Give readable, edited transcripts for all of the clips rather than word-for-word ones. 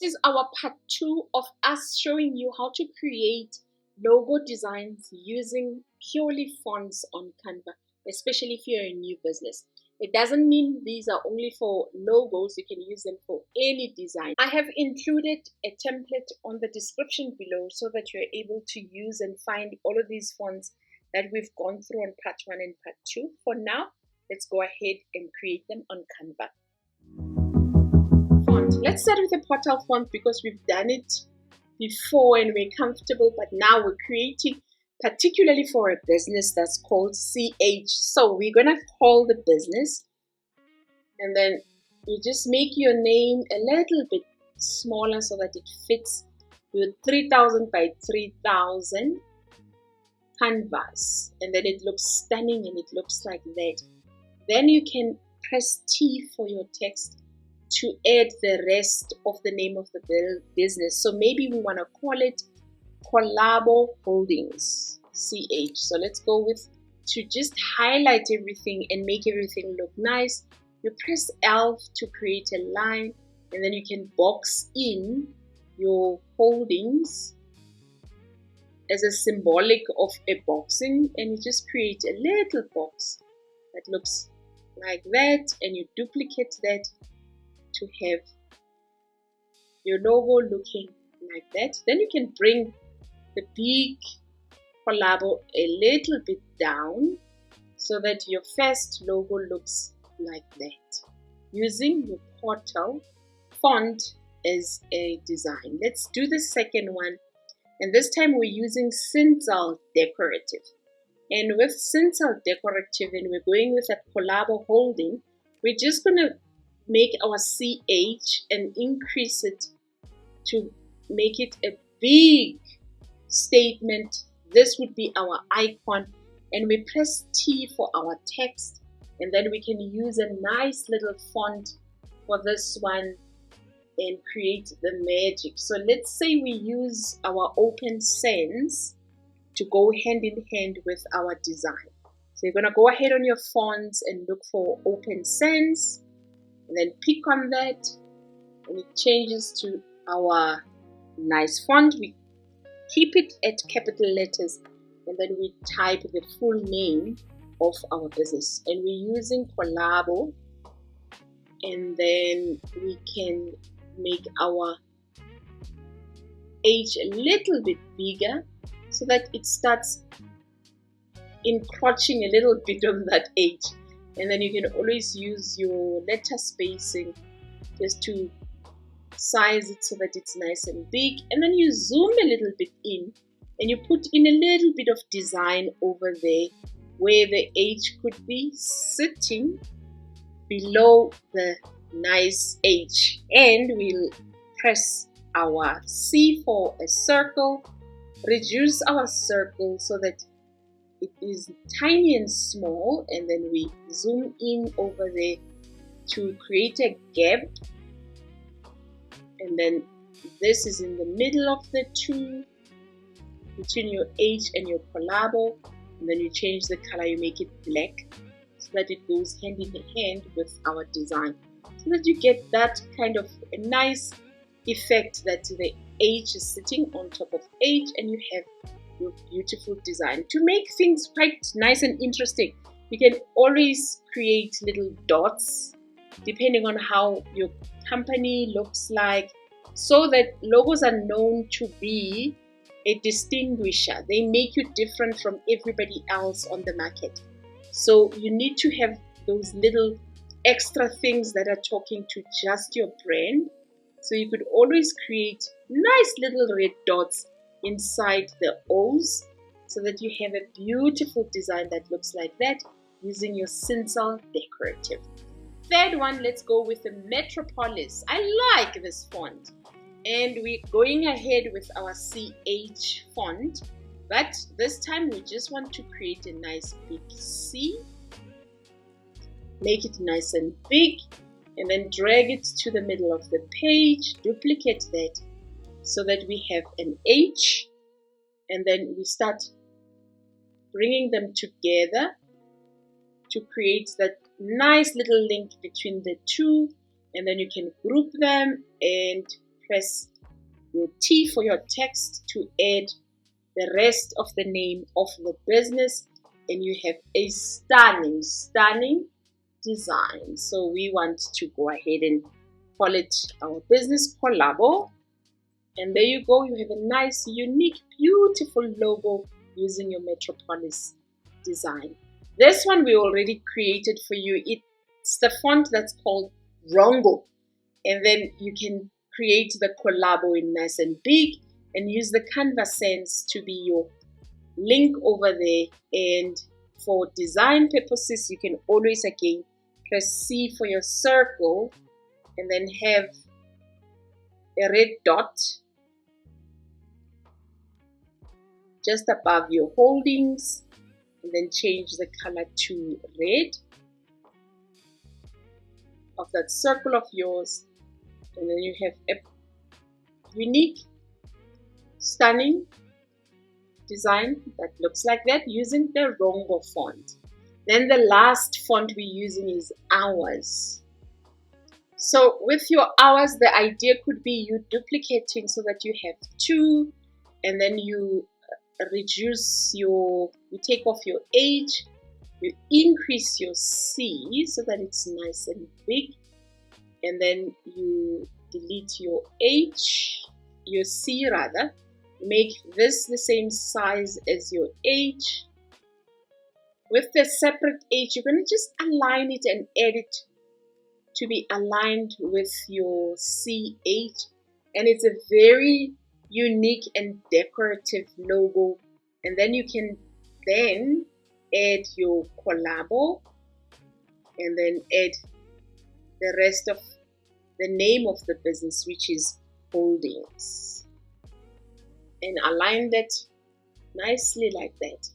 This is our part 2 of us showing you how to create logo designs using purely fonts on Canva, especially if you're a new business. It doesn't mean these are only for logos. You can use them for any design. I have included a template on the description below so that you're able to use and find all of these fonts that we've gone through on part 1 and part 2. For now, let's go ahead and create them on Canva. Font. Let's start with a portal font because we've done it before and we're comfortable, but now we're creating particularly for a business that's called CH. So we're gonna call the business, and then you just make your name a little bit smaller so that it fits your 3000 by 3000 canvas, and then it looks stunning and it looks like that. Then you can press T for your text to add the rest of the name of the business. So maybe we want to call it Collabo Holdings, CH. So let's go with, to just highlight everything and make everything look nice, you press L to create a line, and then you can box in your holdings as a symbolic of a boxing, and you just create a little box that looks like that, and you duplicate that to have your logo looking like that. Then you can bring the big Collabo a little bit down so that your first logo looks like that, using your portal font as a design. Let's do the second one, and this time we're using Sinsal Decorative. And with Sinsal Decorative, and we're going with a Collabo holding, we're just going to make our CH and increase it to make it a big statement. This would be our icon, and we press T for our text, and then we can use a nice little font for this one and create the magic. So let's say we use our Open Sans to go hand in hand with our design. So you're going to go ahead on your fonts and look for Open Sans, and then pick on that, and it changes to our nice font. We keep it at capital letters, and then we type the full name of our business, and we're using Collabo, and then we can make our H a little bit bigger so that it starts encroaching a little bit on that H. And then you can always use your letter spacing just to size it so that it's nice and big. And then you zoom a little bit in and you put in a little bit of design over there where the H could be sitting below the nice H. And we'll press our C for a circle, reduce our circle so that it is tiny and small, and then we zoom in over there to create a gap, and then this is in the middle of the two between your H and your Collabo, and then you change the color, you make it black so that it goes hand in hand with our design, so that you get that kind of a nice effect that the H is sitting on top of H and you have your beautiful design. To make things quite nice and interesting, you can always create little dots depending on how your company looks like, so that logos are known to be a distinguisher. They make you different from everybody else on the market. So you need to have those little extra things that are talking to just your brand. So you could always create nice little red dots inside the O's so that you have a beautiful design that looks like that using your Sinsal Decorative. Third one, let's go with the Metropolis. I like this font, and we're going ahead with our CH font, but this time we just want to create a nice big C, make it nice and big, and then drag it to the middle of the page, duplicate that so that we have an H, and then we start bringing them together to create that nice little link between the two, and then you can group them and press your T for your text to add the rest of the name of the business, and you have a stunning design. So we want to go ahead and call it our business collabo. And there you go. You have a nice, unique, beautiful logo using your Metropolis design. This one we already created for you. It's the font that's called Rongo. And then you can create the collabo in nice and big and use the Canva Sense to be your link over there. And for design purposes, you can always again press C for your circle and then have a red dot just above your holdings, and then change the color to red of that circle of yours. And then you have a unique, stunning design that looks like that using the Rongo font. Then the last font we're using is Hours. So with your hours, the idea could be you duplicating so that you have two, and then you reduce you take off your H, you increase your C so that it's nice and big, and then you delete your H, your C rather, make this the same size as your H. With the separate H, you're going to just align it and add it to be aligned with your CH, and it's a very unique and decorative logo. And then you can then add your collabo and then add the rest of the name of the business, which is Holdings, and align that nicely like that.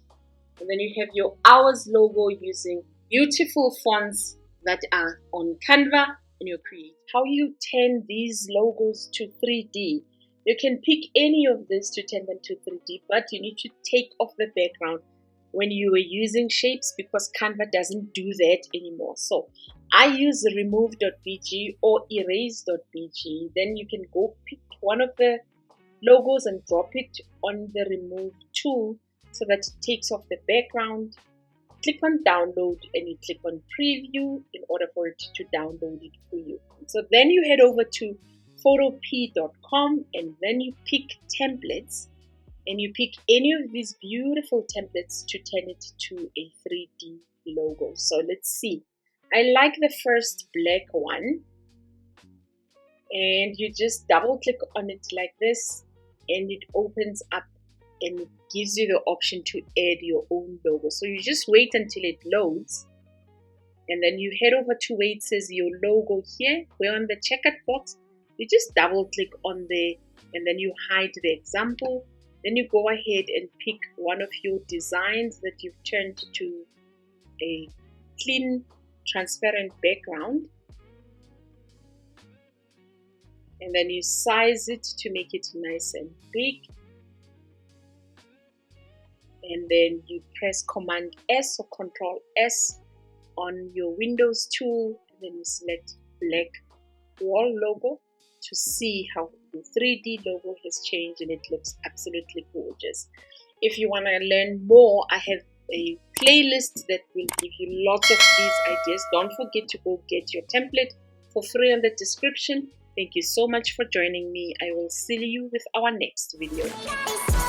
And then you have your Hours logo using beautiful fonts that are on Canva, and you create how you turn these logos to 3D. You can pick any of this to turn them to 3D, but you need to take off the background when you were using shapes, because Canva doesn't do that anymore. So I use remove.bg or erase.bg. Then you can go pick one of the logos and drop it on the remove tool so that it takes off the background. Click on download and you click on preview in order for it to download it for you. So then you head over to photopea.com and then you pick templates, and you pick any of these beautiful templates to turn it to a 3D logo. So let's see. I like the first black one, and you just double click on it like this and it opens up and it gives you the option to add your own logo. So you just wait until it loads, and then you head over to where it says your logo here. We're on the checkered box. You just double click on there and then you hide the example. Then you go ahead and pick one of your designs that you've turned to a clean, transparent background. And then you size it to make it nice and big. And then you press Command S or Control S on your Windows tool. And then you select black wall logo to see how the 3D logo has changed, and it looks absolutely gorgeous. If you want to learn more, I have a playlist that will give you lots of these ideas. Don't forget to go get your template for free in the description. Thank you so much for joining me. I will see you with our next video.